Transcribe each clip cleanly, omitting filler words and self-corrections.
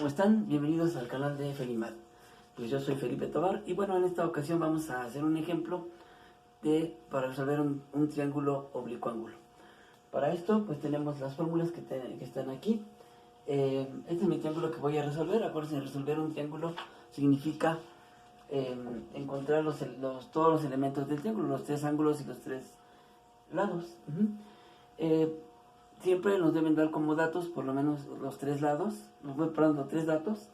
¿Cómo están? Bienvenidos al canal de Felimad. Pues yo soy Felipe Tobar y bueno, en esta ocasión vamos a hacer un ejemplo para resolver un triángulo oblicuo-ángulo. Para esto pues tenemos las fórmulas que están aquí. Este es mi triángulo que voy a resolver. Acuérdense, resolver un triángulo significa encontrar todos los elementos del triángulo, los tres ángulos y los tres lados. Siempre nos deben dar como datos por lo menos los tres lados, los tres datos.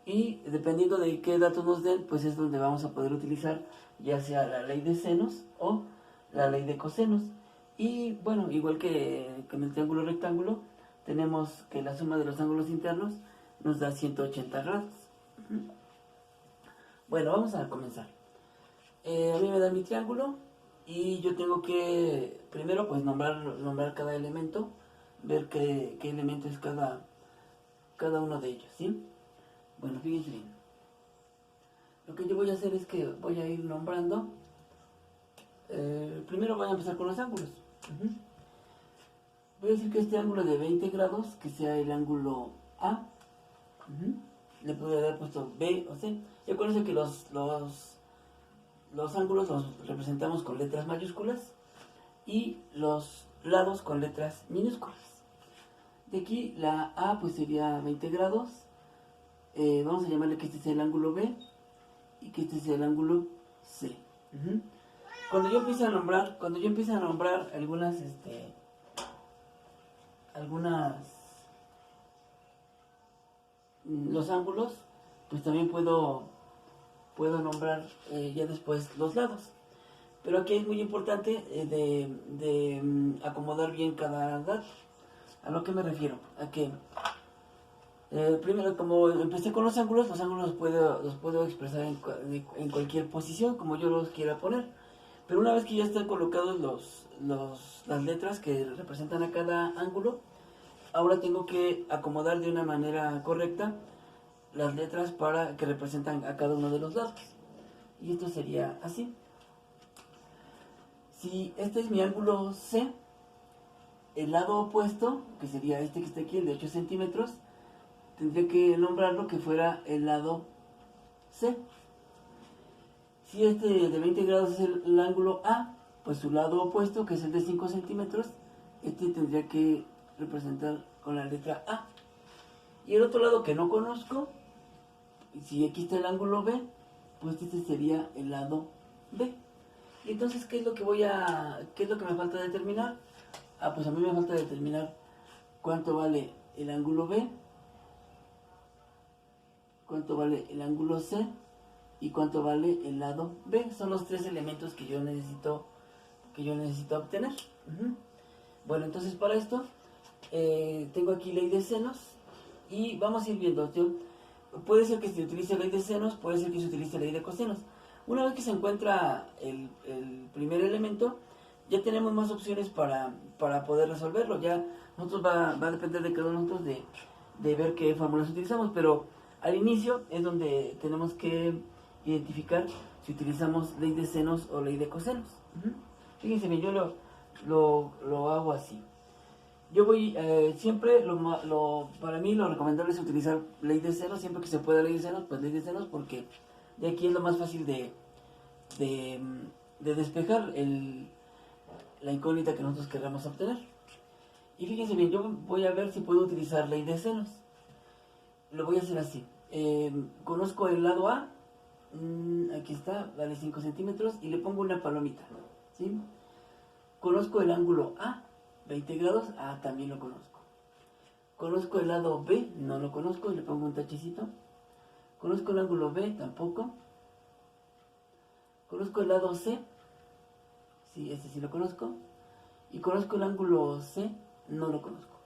Y dependiendo de qué datos nos den, pues es donde vamos a poder utilizar ya sea la ley de senos o la ley de cosenos. Y bueno, igual que con el triángulo rectángulo, tenemos que la suma de los ángulos internos nos da 180 grados. Bueno, vamos a comenzar. A mí me da mi triángulo y yo tengo que primero pues nombrar cada elemento, ver qué elemento es cada uno de ellos, ¿sí? Bueno, fíjense bien. Lo que yo voy a hacer es que voy a ir nombrando. Primero voy a empezar con los ángulos. Voy a decir que este ángulo de 20 grados, que sea el ángulo A. Le puedo haber puesto B o C. Ya conocen que los ángulos los representamos con letras mayúsculas y los lados con letras minúsculas. De aquí la A pues sería 20 grados. Vamos a llamarle que este sea el ángulo B y que este sea el ángulo C. Cuando yo empiece a nombrar los ángulos, pues también puedo nombrar ya después los lados. Pero aquí es muy importante de acomodar bien cada dato. ¿A lo que me refiero? A que primero, como empecé con los ángulos los puedo expresar en cualquier posición, como yo los quiera poner. Pero una vez que ya están colocados las letras que representan a cada ángulo, ahora tengo que acomodar de una manera correcta las letras para que representan a cada uno de los lados. Y esto sería así. Si este es mi ángulo C, el lado opuesto, que sería este que está aquí, el de 8 centímetros, tendría que nombrarlo que fuera el lado C. Si este de 20 grados es el ángulo A, pues su lado opuesto, que es el de 5 centímetros, este tendría que representar con la letra A. Y el otro lado que no conozco, si aquí está el ángulo B, pues este sería el lado B. Y entonces, ¿qué es lo que me falta determinar? Pues a mí me falta determinar cuánto vale el ángulo B, cuánto vale el ángulo C y cuánto vale el lado B. Son los tres elementos que yo necesito obtener. Bueno, entonces para esto tengo aquí ley de senos y vamos a ir viendo. Puede ser que se utilice ley de senos, puede ser que se utilice ley de cosenos. Una vez que se encuentra el primer elemento, ya tenemos más opciones para poder resolverlo. Ya nosotros va a depender de cada uno de nosotros de ver qué fórmulas utilizamos, pero al inicio es donde tenemos que identificar si utilizamos ley de senos o ley de cosenos. Fíjense bien, yo lo hago así. Yo voy, siempre, para mí lo recomendable es utilizar ley de senos, siempre que se pueda ley de senos, pues ley de senos, porque de aquí es lo más fácil de despejar la incógnita que nosotros queramos obtener. Y fíjense bien, yo voy a ver si puedo utilizar ley de senos. Lo voy a hacer así. Conozco el lado A, aquí está, vale 5 centímetros, y le pongo una palomita, ¿sí? Conozco el ángulo A, 20 grados, también lo conozco. Conozco el lado B, no lo conozco, y le pongo un tachecito. Conozco el ángulo B, tampoco. Conozco el lado C, sí, este sí lo conozco. Y conozco el ángulo C, no lo conozco.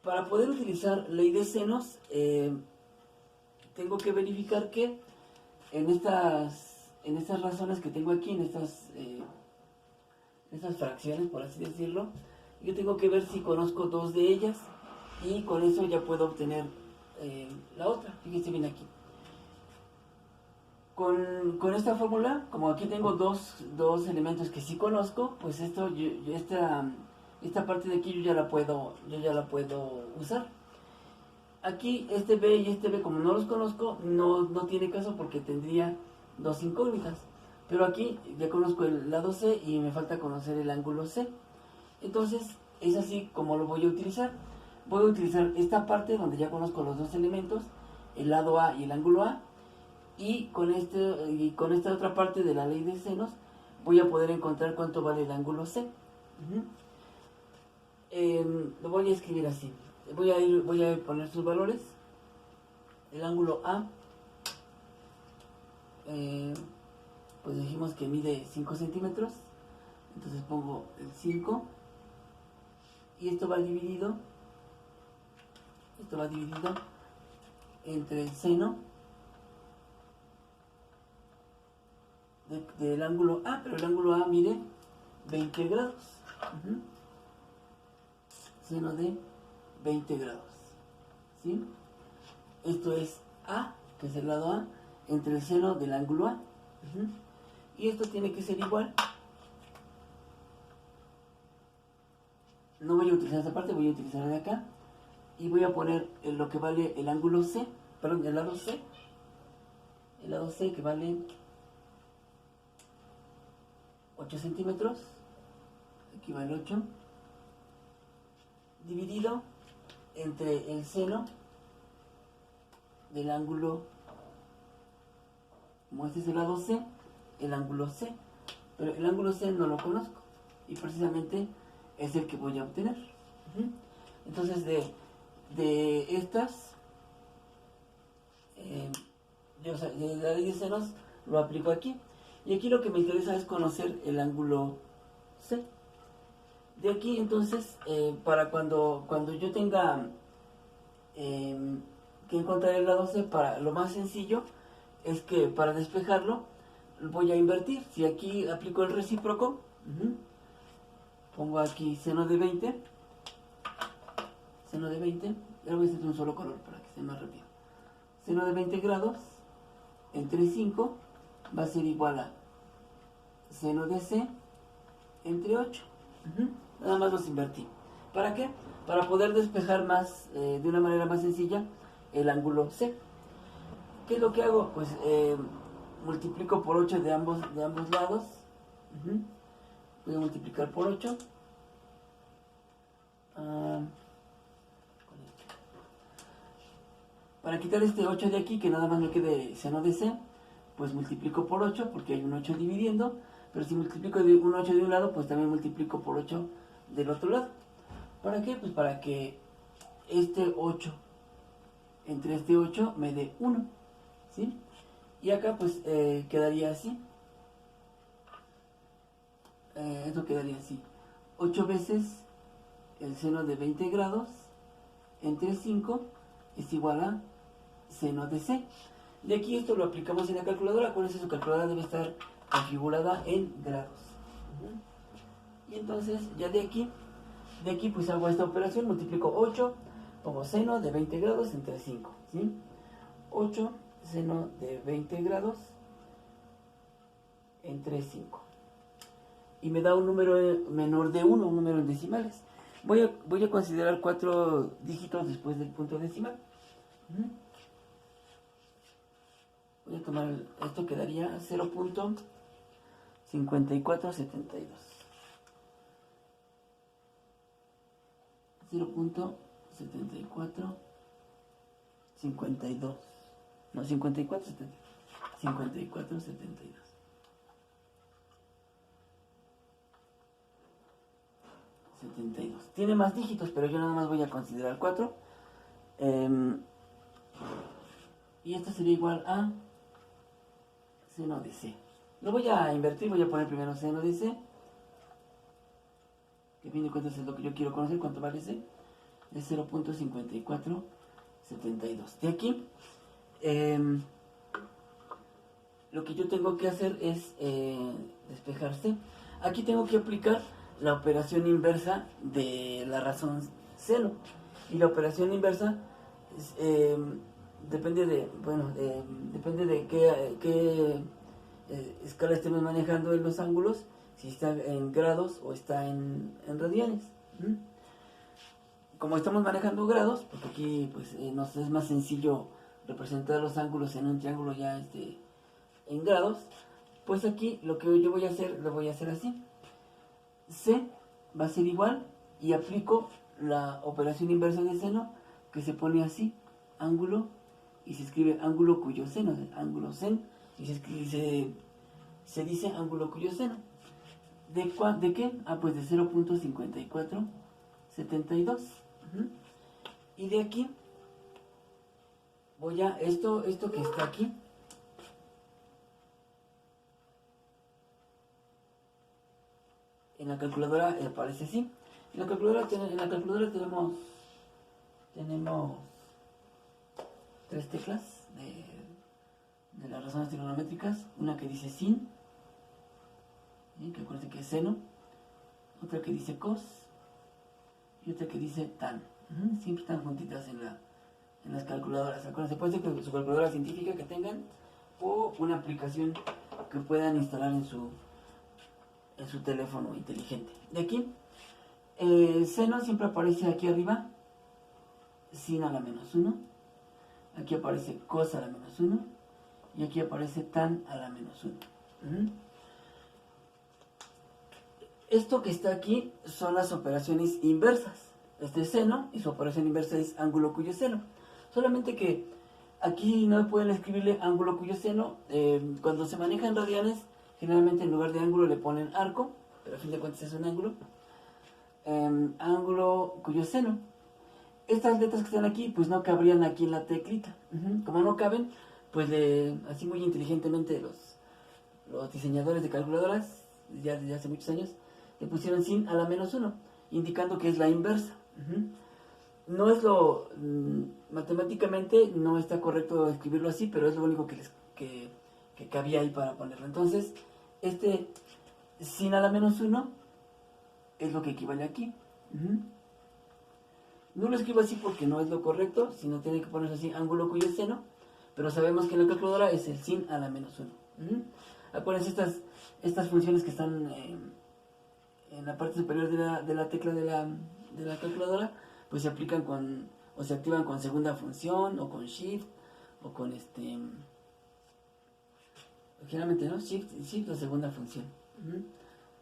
Para poder utilizar ley de senos, tengo que verificar que en estas razones que tengo aquí, en estas fracciones, por así decirlo, yo tengo que ver si conozco dos de ellas y con eso ya puedo obtener la otra. Fíjense bien aquí. Con esta fórmula, como aquí tengo dos elementos que sí conozco, pues esta parte de aquí yo ya la puedo usar. Aquí este B y este B, como no los conozco, no tiene caso porque tendría dos incógnitas. Pero aquí ya conozco el lado C y me falta conocer el ángulo C. Entonces es así como lo voy a utilizar. Voy a utilizar esta parte donde ya conozco los dos elementos, el lado A y el ángulo A. Y con esta otra parte de la ley de senos voy a poder encontrar cuánto vale el ángulo C. Lo voy a escribir así. Voy a poner sus valores. El ángulo A, pues dijimos que mide 5 centímetros. Entonces pongo el 5. Y esto va dividido entre el seno del ángulo A, pero el ángulo A mide 20 grados. Seno de 20 grados. ¿Sí? Esto es A, que es el lado A, entre el seno del ángulo A. Y esto tiene que ser igual. No voy a utilizar esta parte, voy a utilizar la de acá. Y voy a poner lo que vale el ángulo C, perdón, el lado C. El lado C que vale 8 centímetros. Aquí vale 8. Dividido entre el seno del ángulo, como este es el lado C, el ángulo C. Pero el ángulo C no lo conozco. Y precisamente es el que voy a obtener. Entonces de estas, de la ley de senos lo aplico aquí. Y aquí lo que me interesa es conocer el ángulo C. De aquí entonces, para cuando yo tenga que encontrar el lado C, para lo más sencillo es que para despejarlo voy a invertir. Si aquí aplico el recíproco, pongo aquí seno de 20, ya voy a hacer un solo color para que sea más rápido. Seno de 20 grados entre 5 va a ser igual a seno de C entre 8. Nada más los invertí. ¿Para qué? Para poder despejar más, de una manera más sencilla, el ángulo C. ¿Qué es lo que hago? Pues multiplico por 8 de ambos lados. Voy a multiplicar por 8. Para quitar este 8 de aquí, que nada más me quede seno de C, pues multiplico por 8, porque hay un 8 dividiendo. Pero si multiplico un 8 de un lado, pues también multiplico por 8 del otro lado. ¿Para qué? Pues para que este 8 entre este 8 me dé 1. ¿Sí? Y acá pues quedaría así. Esto quedaría así. 8 veces el seno de 20 grados entre 5 es igual a seno de C. De aquí esto lo aplicamos en la calculadora. Acuérdense, su calculadora debe estar configurada en grados. Y entonces ya de aquí pues hago esta operación, multiplico 8, pongo seno de 20 grados entre 5, ¿sí? 8 seno de 20 grados entre 5. Y me da un número menor de 1, un número en decimales. Voy a considerar 4 dígitos después del punto decimal. Voy a tomar esto, quedaría 0.5472. 0.7452. No, 5472. Tiene más dígitos, pero yo nada más voy a considerar 4. Y esto sería igual a seno de C. Lo voy a invertir, voy a poner primero seno de C, que a fin de cuentas es lo que yo quiero conocer, cuánto vale C. Es 0.5472. De aquí, lo que yo tengo que hacer es despejar C. Aquí tengo que aplicar la operación inversa de la razón seno. Y la operación inversa depende de qué escala estemos manejando en los ángulos, si está en grados o está en radianes. como estamos manejando grados, porque aquí pues nos es más sencillo representar los ángulos en un triángulo ya en grados, pues aquí lo que yo voy a hacer, lo voy a hacer así. C va a ser igual y aplico la operación inversa de seno, que se pone así, ángulo, y se escribe ángulo cuyo seno, ángulo sen, y se dice ángulo cuyo seno. ¿De qué? Ah, pues de 0.5472. Y de aquí voy a, esto que está aquí, en la calculadora aparece así. En la calculadora tenemos tres teclas de las razones trigonométricas. Una que dice sin, que acuérdense que es seno. Otra que dice cos. Y otra que dice tan. Siempre están juntitas en las calculadoras. Acuérdense, puede ser que su calculadora científica que tengan o una aplicación que puedan instalar en su teléfono inteligente. De aquí, seno siempre aparece aquí arriba, sin a la menos 1. Aquí aparece cos a la menos 1. Y aquí aparece tan a la menos 1. Esto que está aquí son las operaciones inversas. Este es seno y su operación inversa es ángulo cuyo seno. Solamente que aquí no pueden escribirle ángulo cuyo seno. Cuando se maneja en radianes, generalmente en lugar de ángulo le ponen arco, pero a fin de cuentas es un ángulo. Ángulo cuyo seno. Estas letras que están aquí, pues no cabrían aquí en la teclita. Como no caben, pues así muy inteligentemente los diseñadores de calculadoras, ya desde hace muchos años, le pusieron sin a la menos 1, indicando que es la inversa. No es matemáticamente no está correcto escribirlo así, pero es lo único que cabía ahí para ponerlo. Entonces, sin a la menos 1 es lo que equivale aquí. No lo escribo así porque no es lo correcto, sino tiene que ponerse así, ángulo cuyo seno, pero sabemos que en la calculadora es el sin a la menos 1. Acuérdense, estas funciones que están en la parte superior de la tecla de la calculadora, pues se aplican o se activan con segunda función, o con shift, o con generalmente, ¿no? Shift o segunda función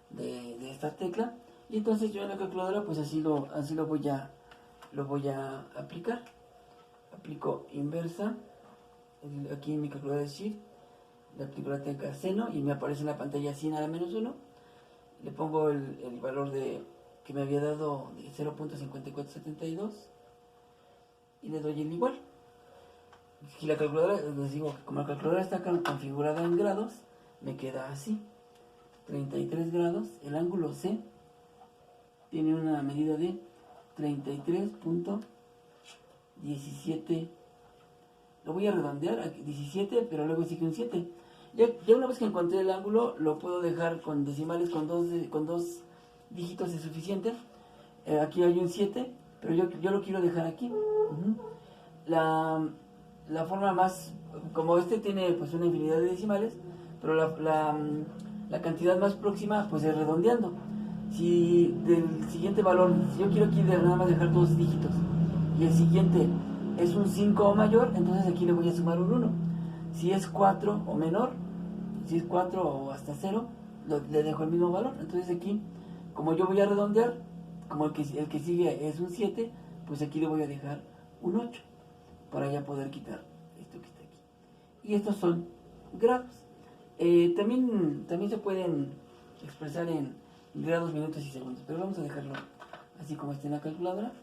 de esta tecla. Y entonces yo en la calculadora, pues así lo voy a aplicar. Aplico inversa, aquí en mi calculadora de shift, le aplico la tecla seno y me aparece en la pantalla sin a la menos 1. Le pongo el valor que me había dado de 0.5472 y le doy el igual. Si la calculadora, les digo que como la calculadora está configurada en grados, me queda así: 33 grados. El ángulo C tiene una medida de 33.17. Lo voy a redondear a 17, pero luego sigue un 7. Ya una vez que encontré el ángulo, lo puedo dejar con decimales, con dos dígitos es suficiente. Aquí hay un 7, pero yo lo quiero dejar aquí. La forma más, como tiene pues una infinidad de decimales, pero la cantidad más próxima pues es redondeando. Si del siguiente valor, si yo quiero aquí nada más dejar 2 dígitos y el siguiente es un 5 o mayor, entonces aquí le voy a sumar un 1. Si es 4 o menor, si es 4 o hasta 0, le dejo el mismo valor. Entonces aquí, como yo voy a redondear, como el que sigue es un 7, pues aquí le voy a dejar un 8 para ya poder quitar esto que está aquí. Y estos son grados. También se pueden expresar en grados, minutos y segundos, pero vamos a dejarlo así como está en la calculadora.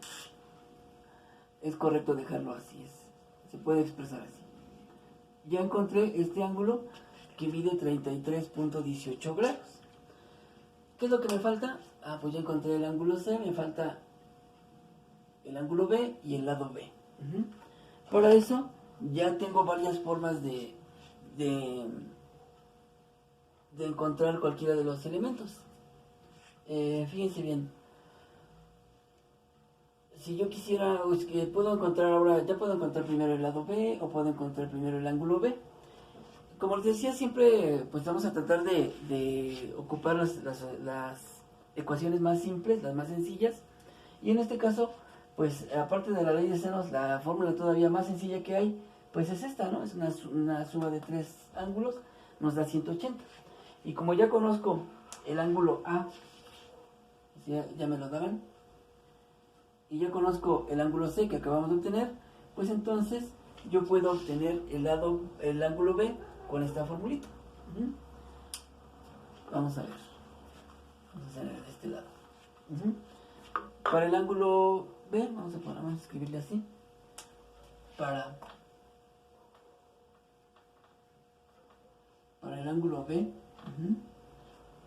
Es correcto dejarlo así, se puede expresar así. Ya encontré este ángulo que mide 33.18 grados. ¿Qué es lo que me falta? Pues ya encontré el ángulo C, me falta el ángulo B y el lado B. Para eso ya tengo varias formas de encontrar cualquiera de los elementos. Fíjense bien. Si yo quisiera, puedo encontrar primero el lado B o puedo encontrar primero el ángulo B. Como les decía, siempre pues vamos a tratar de ocupar las ecuaciones más simples, las más sencillas. Y en este caso, pues aparte de la ley de senos, la fórmula todavía más sencilla que hay, pues es esta, ¿no? Es una suma de tres ángulos, nos da 180. Y como ya conozco el ángulo A, ya me lo daban, y ya conozco el ángulo C que acabamos de obtener, pues entonces yo puedo obtener el ángulo B con esta formulita. Vamos a ver. Vamos a hacer de este lado. Para el ángulo B, vamos a escribirle así. Para el ángulo B,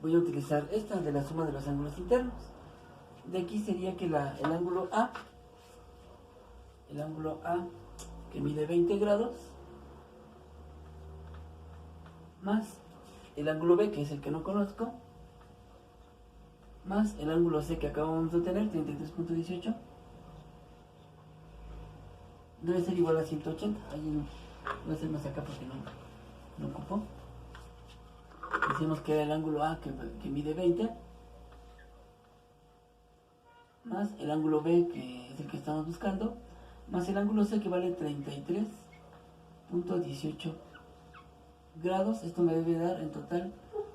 voy a utilizar esta de la suma de los ángulos internos. De aquí sería que el ángulo A, que mide 20 grados, más el ángulo B, que es el que no conozco, más el ángulo C que acabamos de obtener, 33.18, debe ser igual a 180. Ahí voy a hacer más acá porque no ocupó. Decimos que era el ángulo A que mide 20, más el ángulo B, que es el que estamos buscando, más el ángulo C, que vale 33.18 grados. Esto me debe dar en total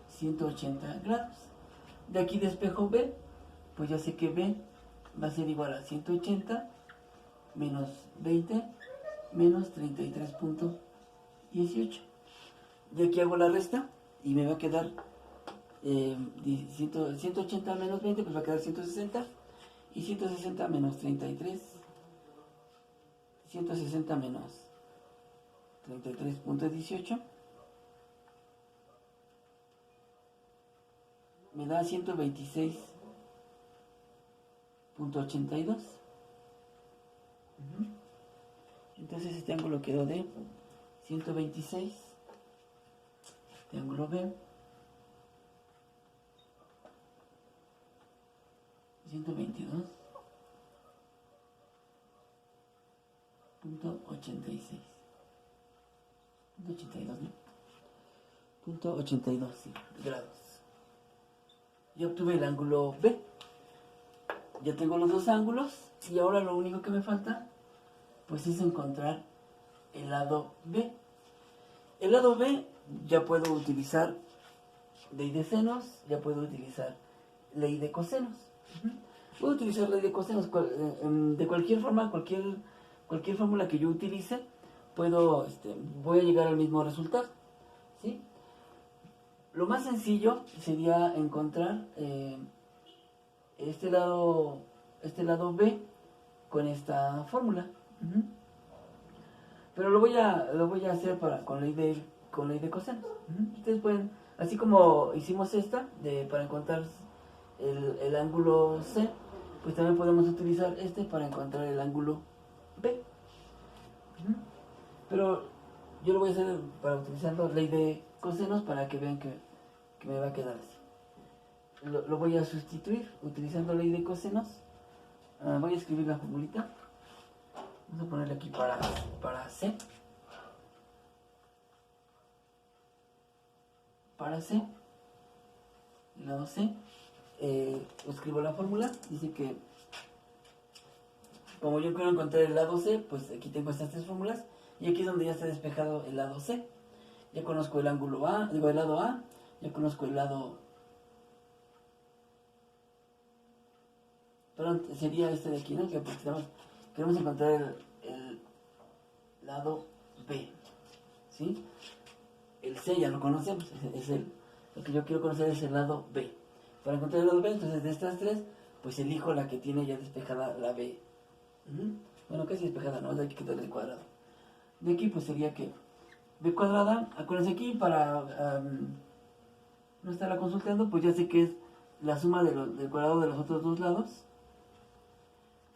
180 grados. De aquí despejo B, pues ya sé que B va a ser igual a 180 menos 20 menos 33.18. De aquí hago la resta y me va a quedar 180 menos 20, pues va a quedar 160. Y 160 menos 33, 160 menos 33.18 me da 126.82. Entonces este ángulo quedó de 126. Este ángulo B, 122.86. 82, ¿no? 82, sí, grados. Ya obtuve el ángulo B. Ya tengo los dos ángulos. Y ahora lo único que me falta, pues es encontrar el lado B. El lado B ya puedo utilizar ley de senos, ya puedo utilizar ley de cosenos. Puedo utilizar ley de cosenos de cualquier forma, cualquier fórmula que yo utilice, voy a llegar al mismo resultado, ¿sí? Lo más sencillo sería encontrar este lado B con esta fórmula. Pero lo voy a hacer con ley de cosenos. Ustedes pueden, así como hicimos esta para encontrar el ángulo C, pues también podemos utilizar para encontrar el ángulo B. Pero yo lo voy a hacer utilizando ley de cosenos para que vean que me va a quedar así. Lo voy a sustituir utilizando ley de cosenos. Voy a escribir la formulita. Vamos a ponerle aquí para C. Para C, el lado C, escribo la fórmula. Dice que como yo quiero encontrar el lado C, pues aquí tengo estas tres fórmulas. Y aquí es donde ya está despejado el lado C. Ya conozco el ángulo A, el lado A. Ya conozco el lado... Perdón, sería este de aquí, ¿no? Que pues queremos encontrar el lado B, ¿sí? El C ya lo conocemos, lo que yo quiero conocer es el lado B. Para encontrar el lado B, entonces de estas tres, pues elijo la que tiene ya despejada la B. Bueno, casi despejada, no, hay que quitarle el cuadrado. De aquí pues sería que B cuadrada, acuérdense aquí para no estarla consultando, pues ya sé que es la suma del cuadrado de los otros dos lados,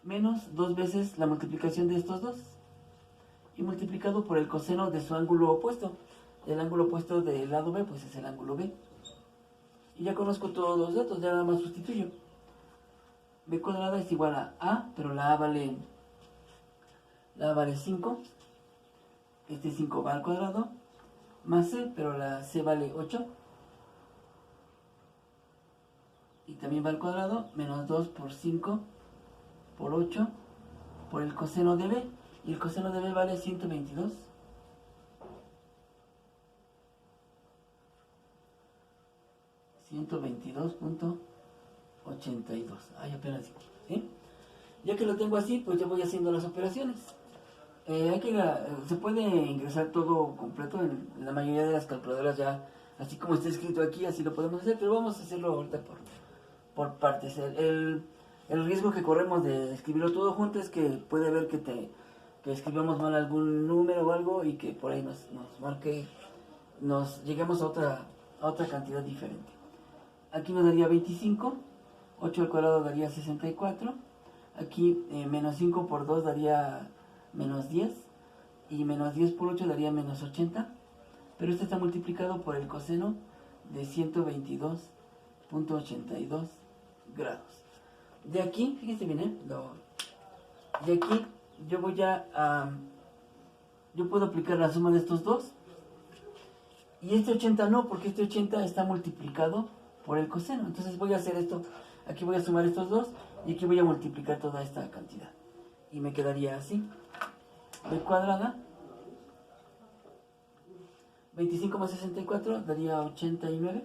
menos 2 veces la multiplicación de estos dos, y multiplicado por el coseno de su ángulo opuesto. El ángulo opuesto del lado B, pues es el ángulo B. Y ya conozco todos los datos, ya nada más sustituyo. B cuadrada es igual a, pero la A vale 5. Este 5 va al cuadrado, más C, pero la C vale 8. Y también va al cuadrado, menos 2 por 5 por 8 por el coseno de B. Y el coseno de B vale 122. 122.82. Ay, apenas, ¿sí? Ya que lo tengo así, pues ya voy haciendo las operaciones. Se puede ingresar todo completo en la mayoría de las calculadoras ya, así como está escrito aquí, así lo podemos hacer, pero vamos a hacerlo ahorita por partes. El riesgo que corremos de escribirlo todo junto es que puede haber que escribamos mal algún número o algo y que por ahí nos marque, nos lleguemos a otra cantidad diferente. Aquí nos daría 25, 8 al cuadrado daría 64, aquí menos 5 por 2 daría menos 10, y menos 10 por 8 daría menos 80, pero este está multiplicado por el coseno de 122.82 grados. De aquí, fíjense bien, de aquí yo puedo aplicar la suma de estos dos, y este 80 no, porque este 80 está multiplicado por el coseno. Entonces voy a hacer esto, aquí voy a sumar estos dos, y aquí voy a multiplicar toda esta cantidad. Y me quedaría así. B cuadrada, 25 más 64 daría 89.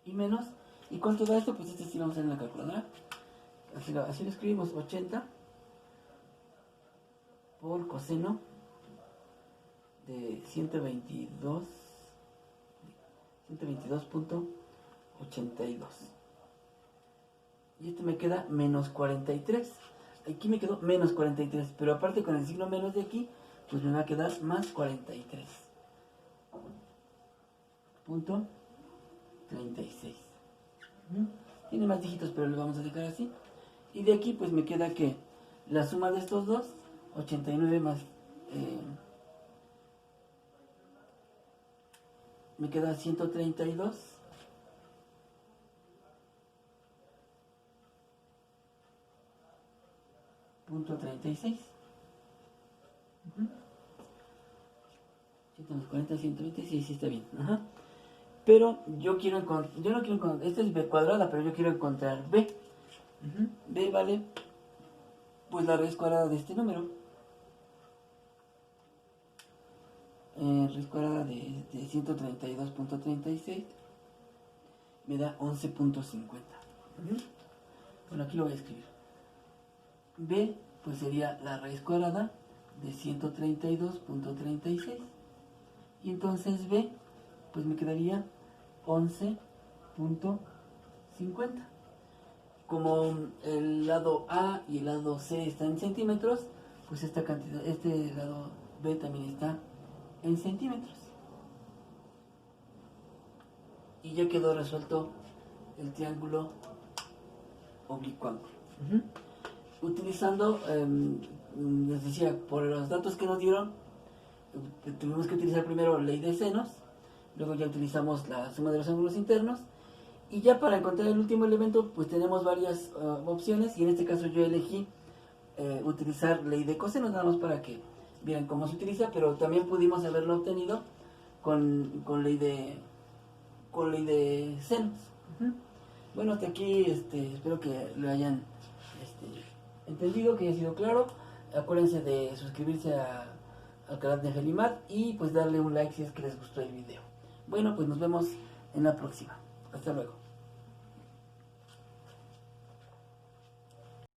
Y menos, ¿y cuánto da esto? Pues este sí vamos a hacer en la calculadora. Así lo escribimos, 80 por coseno de 122.82. Y esto me queda menos 43. Aquí me quedó menos 43, pero aparte con el signo menos de aquí, pues me va a quedar más 43.36. Tiene más dígitos, pero lo vamos a dejar así. Y de aquí pues me queda que la suma de estos dos, 89 más... me queda 132.36. 140, 126, sí está bien. Ajá. Pero yo no quiero encontrar, esta es B cuadrada, pero yo quiero encontrar B. B vale, pues la raíz cuadrada de este número. Raíz cuadrada de 132.36 me da 11.50. Bueno, aquí lo voy a escribir. B, pues sería la raíz cuadrada de 132.36. Y entonces B, pues me quedaría 11.50. Como el lado A y el lado C están en centímetros, pues esta cantidad, este lado B también está en centímetros. Y ya quedó resuelto el triángulo oblicuo ángulo. Utilizando, les decía, por los datos que nos dieron, tuvimos que utilizar primero ley de senos, luego ya utilizamos la suma de los ángulos internos, y ya para encontrar el último elemento, pues tenemos varias opciones, y en este caso yo elegí utilizar ley de cosenos, nada más para que vieran cómo se utiliza, pero también pudimos haberlo obtenido con ley de senos. Bueno, hasta aquí espero que lo hayan entendido, que haya sido claro. Acuérdense de suscribirse al canal de Felimar y pues darle un like si es que les gustó el video. Bueno, pues nos vemos en la próxima. Hasta luego.